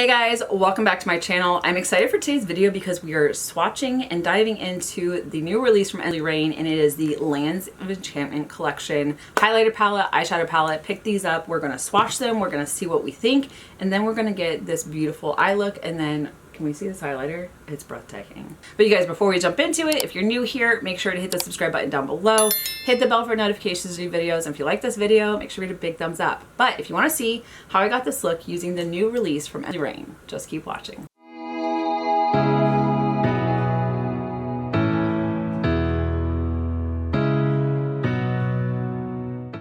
Hey guys, welcome back to my channel. I'm excited for today's video because we are swatching and diving into the new release from Lorraine, and it is the Lands of Enchantment collection highlighter palette, eyeshadow palette. Pick these up. We're going to swatch them. We're going to see what we think, and then we're going to get this beautiful eye look. And then can we see this highlighter? It's breathtaking. But you guys, before we jump into it, if you're new here, make sure to hit the subscribe button down below. Hit the bell for notifications of new videos. And if you like this video, make sure to hit a big thumbs up. But if you want to see how I got this look using the new release from Lorraine, just keep watching.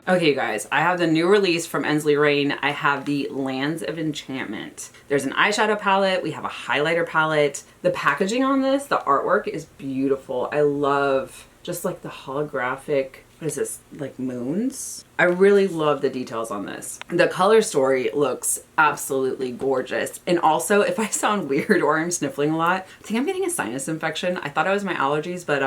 Okay, you guys, I have the new release from Lorraine. I have the Lands of Enchantment. There's an eyeshadow palette. We have a highlighter palette. The packaging on this, the artwork is beautiful. I love just like the holographic, what is this, like moons? I really love the details on this. The color story looks absolutely gorgeous. And also, if I sound weird or I'm sniffling a lot, I think I'm getting a sinus infection. I thought it was my allergies, but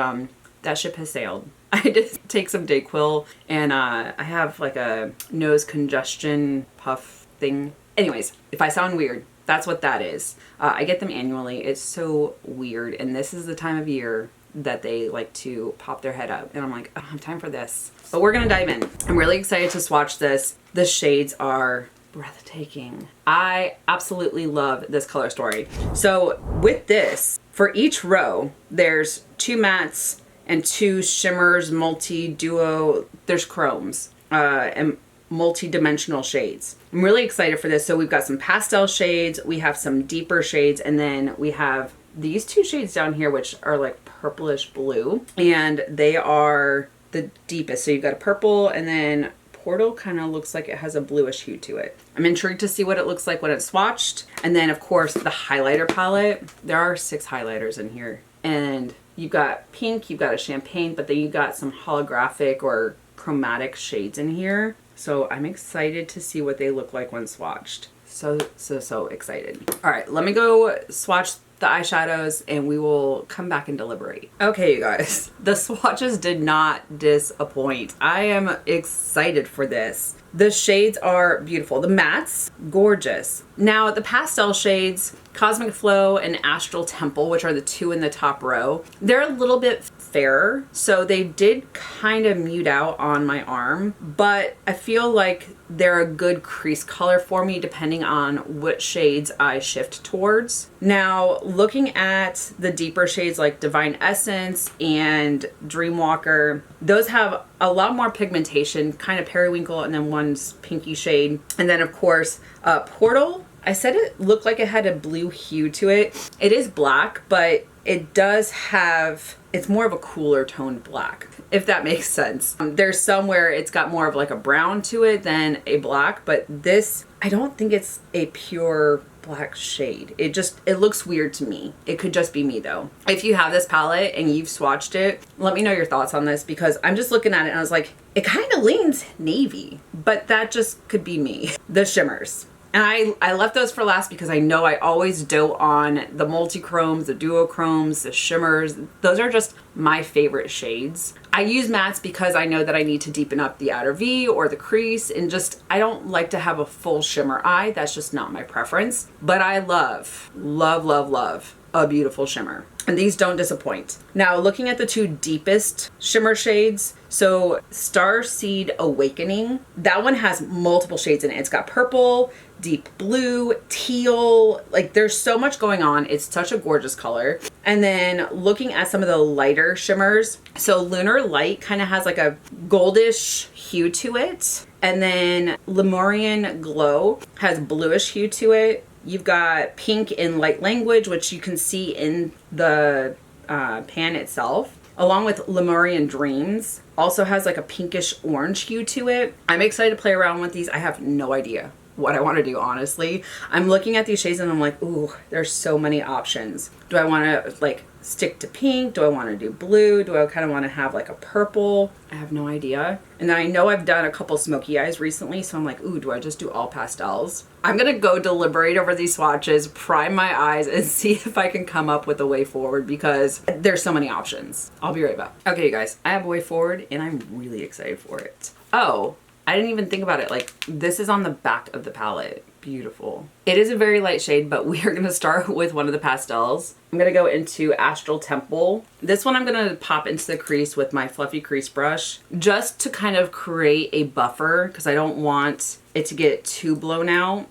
that ship has sailed. I did take some Dayquil, and I have like a nose congestion puff thing. Anyways, if I sound weird, that's what that is. I get them annually. It's so weird, and this is the time of year that they like to pop their head up, and I'm like, I don't have time for this. But we're gonna dive in. I'm really excited to swatch this. The shades are breathtaking. I absolutely love this color story. So with this, for each row, there's 2 mattes and 2 shimmers, multi-duo, there's chromes, and multi-dimensional shades. I'm really excited for this. So we've got some pastel shades, we have some deeper shades, and then we have these 2 shades down here, which are like purplish blue, and they are the deepest. So you've got a purple, and then Portal kind of looks like it has a bluish hue to it. I'm intrigued to see what it looks like when it's swatched. And then of course the highlighter palette. There are 6 highlighters in here, and you've got pink, you've got a champagne, but then you got some holographic or chromatic shades in here. So I'm excited to see what they look like when swatched. So excited. All right, let me go swatch the eyeshadows and we will come back and deliberate. Okay, you guys, the swatches did not disappoint. I am excited for this. The shades are beautiful. The mattes, gorgeous. Now the pastel shades, Cosmic Flow and Astral Temple, which are the 2 in the top row, they're a little bit fairer, so they did kind of mute out on my arm, but I feel like they're a good crease color for me depending on what shades I shift towards. Now looking at the deeper shades like Divine Essence and Dreamwalker, those have a lot more pigmentation, kind of periwinkle, and then one's pinky shade. And then of course Portal, I said it looked like it had a blue hue to it. It is black, but it does have, it's more of a cooler toned black, if that makes sense. There's some where it's got more of like a brown to it than a black, but this, I don't think it's a pure black shade. It looks weird to me. It could just be me though. If you have this palette and you've swatched it, let me know your thoughts on this, because I'm just looking at it and I was like, it kind of leans navy, but that just could be me. The shimmers. And I left those for last because I know I always dote on the multi-chromes, the duochromes, the shimmers. Those are just my favorite shades. I use mattes because I know that I need to deepen up the outer V or the crease, and just, I don't like to have a full shimmer eye. That's just not my preference. But I love, love, love, love a beautiful shimmer. And these don't disappoint. Now looking at the 2 deepest shimmer shades, so Starseed Awakening, that one has multiple shades in it. It's got purple, deep blue, teal, like there's so much going on. It's such a gorgeous color. And then looking at some of the lighter shimmers, so Lunar Light kind of has like a goldish hue to it. And then Lemurian Glow has bluish hue to it. You've got pink in Light Language, which you can see in the pan itself, along with Lemurian Dreams. Also has like a pinkish orange hue to it. I'm excited to play around with these. I have no idea what I want to do, honestly. I'm looking at these shades and I'm like, ooh, there's so many options. Do I want to like stick to pink? Do I want to do blue? Do I kind of want to have like a purple? I have no idea. And then I know I've done a couple smoky eyes recently, so I'm like, ooh, do I just do all pastels? I'm gonna go deliberate over these swatches, prime my eyes, and see if I can come up with a way forward, because there's so many options. I'll be right back. Okay, you guys, I have a way forward and I'm really excited for it. Oh, I didn't even think about it. Like, this is on the back of the palette. beautiful. It is a very light shade, but we are going to start with one of the pastels. I'm going to go into Astral Temple. This one I'm going to pop into the crease with my fluffy crease brush just to kind of create a buffer because I don't want it to get too blown out.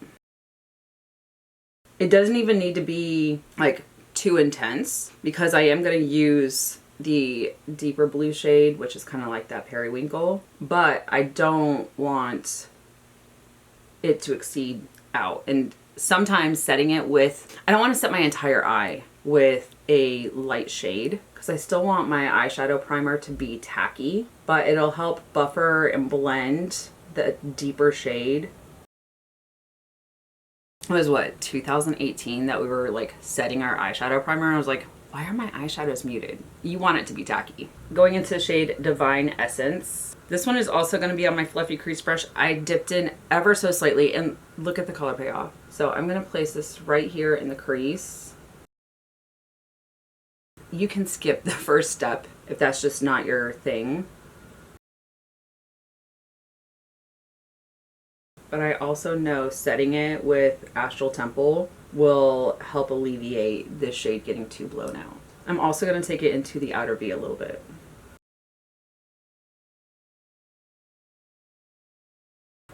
It doesn't even need to be like too intense because I am going to use the deeper blue shade, which is kind of like that periwinkle, but I don't want it to exceed out. And sometimes setting it with, I don't want to set my entire eye with a light shade because I still want my eyeshadow primer to be tacky, but it'll help buffer and blend the deeper shade. It was what, 2018 that we were like setting our eyeshadow primer, and I was like, why are my eyeshadows muted? You want it to be tacky. Going into the shade Divine Essence. This one is also going to be on my fluffy crease brush. I dipped in ever so slightly and look at the color payoff. So I'm going to place this right here in the crease. You can skip the first step if that's just not your thing. But I also know setting it with Astral Temple will help alleviate this shade getting too blown out. I'm also going to take it into the outer V a little bit.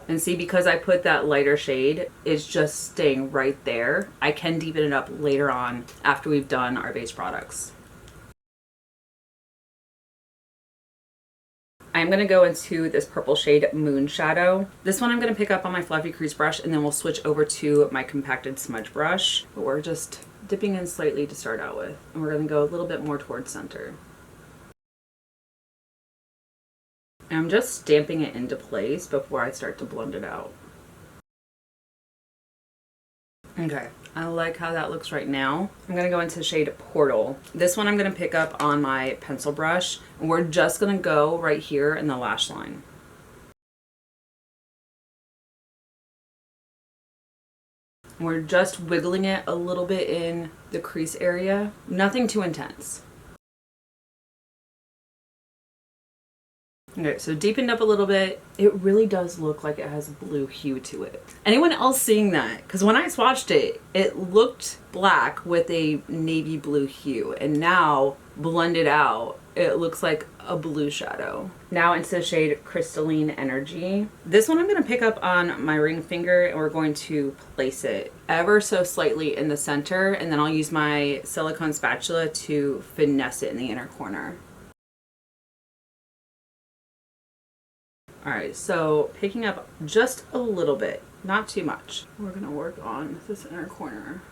And see, because I put that lighter shade, it's just staying right there. I can deepen it up later on after we've done our base products. I'm going to go into this purple shade Moon Shadow. This one I'm going to pick up on my fluffy crease brush, and then we'll switch over to my compacted smudge brush. But we're just dipping in slightly to start out with. And we're going to go a little bit more towards center. And I'm just stamping it into place before I start to blend it out. Okay, I like how that looks right now. I'm going to go into the shade Portal. This one I'm going to pick up on my pencil brush, and we're just going to go right here in the lash line. We're just wiggling it a little bit in the crease area. Nothing too intense. Okay, so deepened up a little bit. It really does look like it has a blue hue to it. Anyone else seeing that? Because when I swatched it, it looked black with a navy blue hue. And now, blended out, it looks like a blue shadow. Now into the shade Crystalline Energy. This one I'm going to pick up on my ring finger, and we're going to place it ever so slightly in the center. And then I'll use my silicone spatula to finesse it in the inner corner. Alright, so picking up just a little bit, not too much. We're going to work on this inner corner.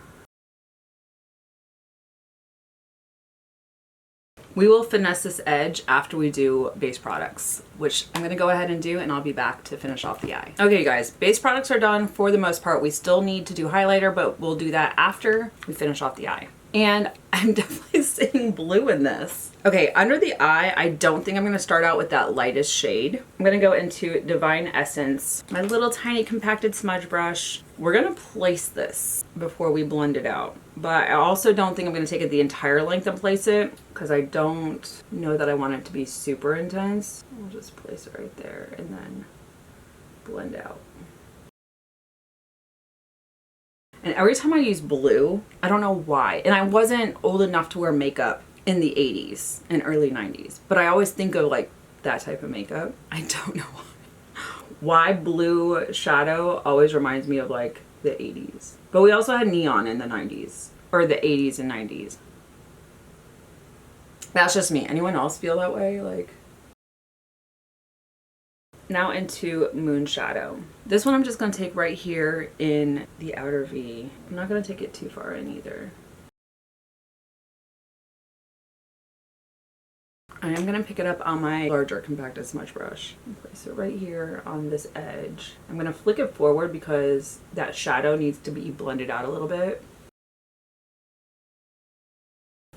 We will finesse this edge after we do base products, which I'm going to go ahead and do, and I'll be back to finish off the eye. Okay guys, base products are done for the most part. We still need to do highlighter, but we'll do that after we finish off the eye. And I'm definitely seeing blue in this. Okay, under the eye, I don't think I'm going to start out with that lightest shade. I'm going to go into Divine Essence, my little tiny compacted smudge brush. We're going to place this before we blend it out. But I also don't think I'm going to take it the entire length and place it because I don't know that I want it to be super intense. We'll just place it right there and then blend out. And every time I use blue, I don't know why. And I wasn't old enough to wear makeup in the 80s and early 90s. But I always think of like that type of makeup. I don't know why. Why blue shadow always reminds me of like the 80s. But we also had neon in the 90s. Or the 80s and 90s. That's just me. Anyone else feel that way? Like... Now into Moon Shadow. This one I'm just going to take right here in the outer V. I'm not going to take it too far in either. I am going to pick it up on my larger compacted smudge brush and place it right here on this edge. I'm going to flick it forward because that shadow needs to be blended out a little bit.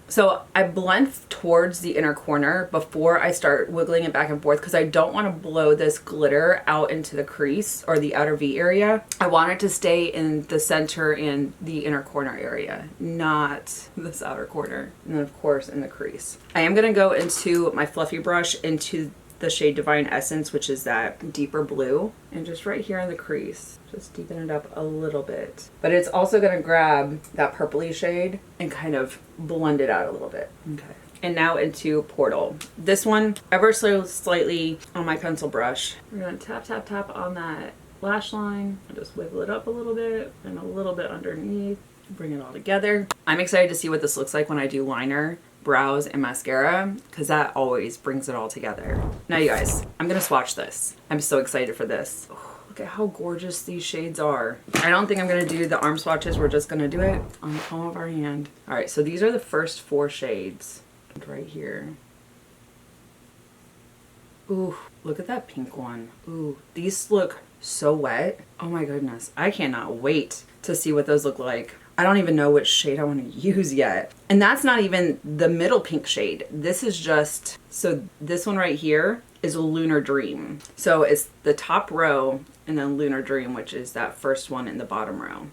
So I blend towards the inner corner before I start wiggling it back and forth because I don't want to blow this glitter out into the crease or the outer V area. I want it to stay in the center and the inner corner area, not this outer corner. And then of course in the crease. I am going to go into my fluffy brush into the shade Divine Essence, which is that deeper blue. And just right here in the crease, just deepen it up a little bit. But it's also gonna grab that purpley shade and kind of blend it out a little bit. Okay. And now into Portal. This one, ever so slightly on my pencil brush. We're gonna tap, tap, tap on that lash line. And just wiggle it up a little bit and a little bit underneath. Bring it all together. I'm excited to see what this looks like when I do liner, brows, and mascara, because that always brings it all together. Now you guys, I'm gonna swatch this. I'm so excited for this. Oh, look at how gorgeous these shades are. I don't think I'm gonna do the arm swatches. We're just gonna do it on the palm of our hand. All right, so these are the first 4 shades right here. Ooh, look at that pink one. Ooh, these look so wet. Oh my goodness, I cannot wait to see what those look like. I don't even know which shade I want to use yet. And that's not even the middle pink shade. This is just, so this one right here is Lunar Dream. So it's the top row and then Lunar Dream, which is that first one in the bottom row.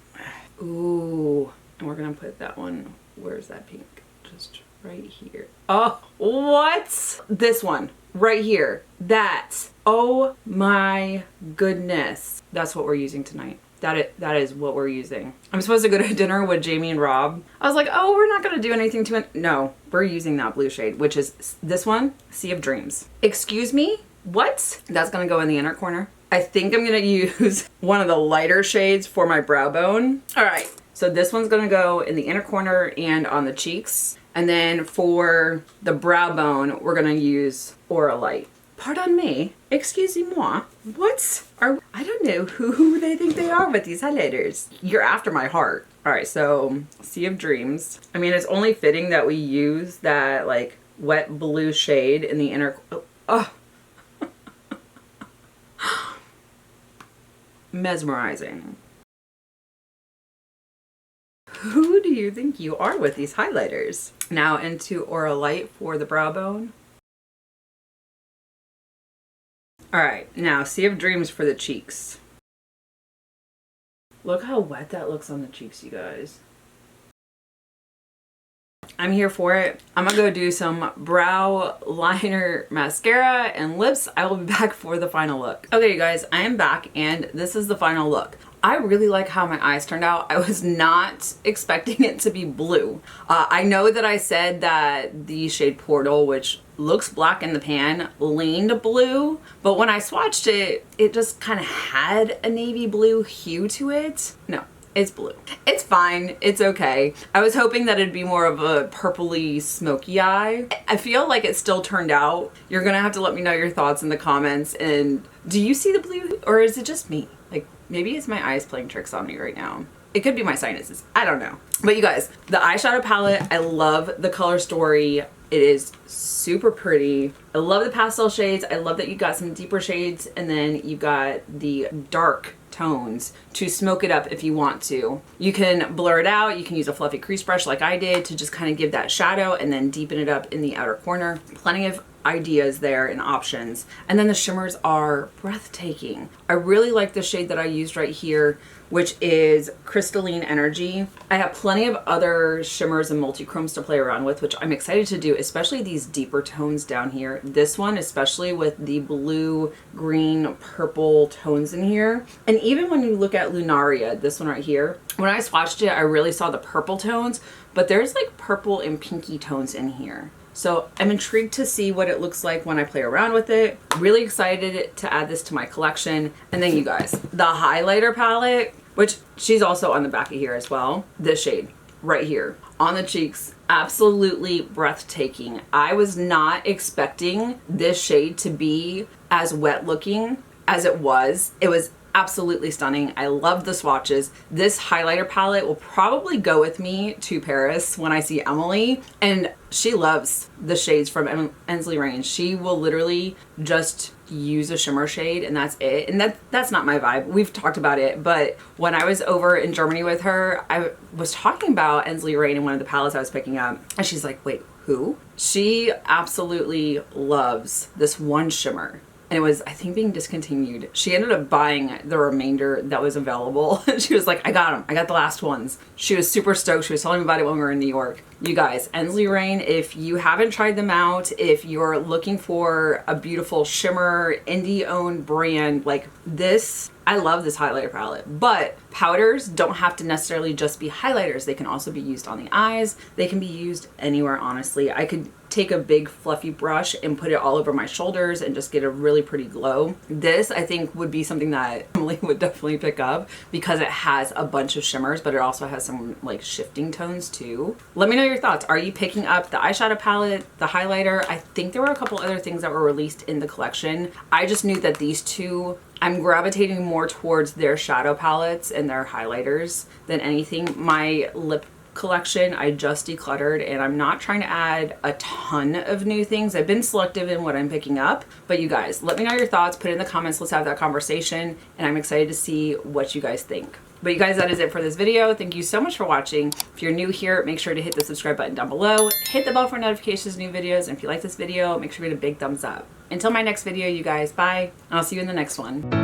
Ooh, and we're gonna put that one, where's that pink? Just right here. Oh, what? This one right here. That, oh my goodness. That's what we're using tonight. That is what we're using. I'm supposed to go to dinner with Jamie and Rob. I was like, oh, we're not gonna do anything to it. No, we're using that blue shade, which is this one, Sea of Dreams. Excuse me, what? That's gonna go in the inner corner. I think I'm gonna use one of the lighter shades for my brow bone. All right, so this one's gonna go in the inner corner and on the cheeks. And then for the brow bone, we're gonna use Aura Light. Pardon me, excusez-moi, I don't know who they think they are with these highlighters. You're after my heart. All right, so Sea of Dreams. I mean, it's only fitting that we use that like wet blue shade in the inner, oh. Mesmerizing. Who do you think you are with these highlighters? Now into Aura Light for the brow bone. All right, now Sea of Dreams for the cheeks. Look how wet that looks on the cheeks, you guys. I'm here for it. I'm gonna go do some brow liner, mascara, and lips. I will be back for the final look. Okay, you guys, I am back and this is the final look. I really like how my eyes turned out. I was not expecting it to be blue. I know that I said that the shade Portal, which looks black in the pan, leaned blue, but when I swatched it, it just kind of had a navy blue hue to it. No, it's blue. It's fine, it's okay. I was hoping that it'd be more of a purpley smoky eye. I feel like it still turned out. You're gonna have to let me know your thoughts in the comments. And do you see the blue or is it just me? Like, maybe it's my eyes playing tricks on me right now. It could be my sinuses. I don't know. But you guys, the eyeshadow palette, I love the color story. It is super pretty. I love the pastel shades. I love that you got some deeper shades and then you got the dark tones to smoke it up if you want to. You can blur it out. You can use a fluffy crease brush like I did to just kind of give that shadow and then deepen it up in the outer corner. Plenty of ideas there and options. And then the shimmers are breathtaking. I really like the shade that I used right here, which is Crystalline Energy. I have plenty of other shimmers and multi-chromes to play around with, which I'm excited to do, especially these deeper tones down here. This one, especially with the blue, green, purple tones in here. And even when you look at Lunaria, this one right here, when I swatched it, I really saw the purple tones, but there's like purple and pinky tones in here. So I'm intrigued to see what it looks like when I play around with it. Really excited to add this to my collection. And then you guys, the highlighter palette, which she's also on the back of here as well. This shade right here on the cheeks, absolutely breathtaking. I was not expecting this shade to be as wet looking as it was. It was absolutely stunning. I love the swatches. This highlighter palette will probably go with me to Paris when I see Emily, and she loves the shades from Ensley range. She will literally just use a shimmer shade and that's it. And that's not my vibe. We've talked about it, but when I was over in Germany with her, I was talking about Ensley Rain in one of the palettes I was picking up, and she's like, wait, who? She absolutely loves this one shimmer. and it was, I think, being discontinued. She ended up buying the remainder that was available. She was like, I got them. I got the last ones. She was super stoked. She was telling me about it when we were in New York. You guys, Ensley Rain, if you haven't tried them out, if you're looking for a beautiful shimmer, indie-owned brand like this, I love this highlighter palette, but powders don't have to necessarily just be highlighters. They can also be used on the eyes. They can be used anywhere, honestly. I could take a big fluffy brush and put it all over my shoulders and just get a really pretty glow. This, I think, would be something that Emily would definitely pick up because it has a bunch of shimmers, but it also has some like shifting tones too. Let me know your thoughts. Are you picking up the eyeshadow palette, the highlighter? I think there were a couple other things that were released in the collection. I just knew that these two, I'm gravitating more towards their shadow palettes and their highlighters than anything. My lip collection I just decluttered, and I'm not trying to add a ton of new things. I've been selective in what I'm picking up, but you guys, let me know your thoughts, put it in the comments, let's have that conversation, and I'm excited to see what you guys think. But you guys, that is it for this video. Thank you so much for watching. If you're new here, make sure to hit the subscribe button down below, hit the bell for notifications of new videos, and if you like this video, make sure to hit a big thumbs up. Until my next video, you guys, bye, and I'll see you in the next one.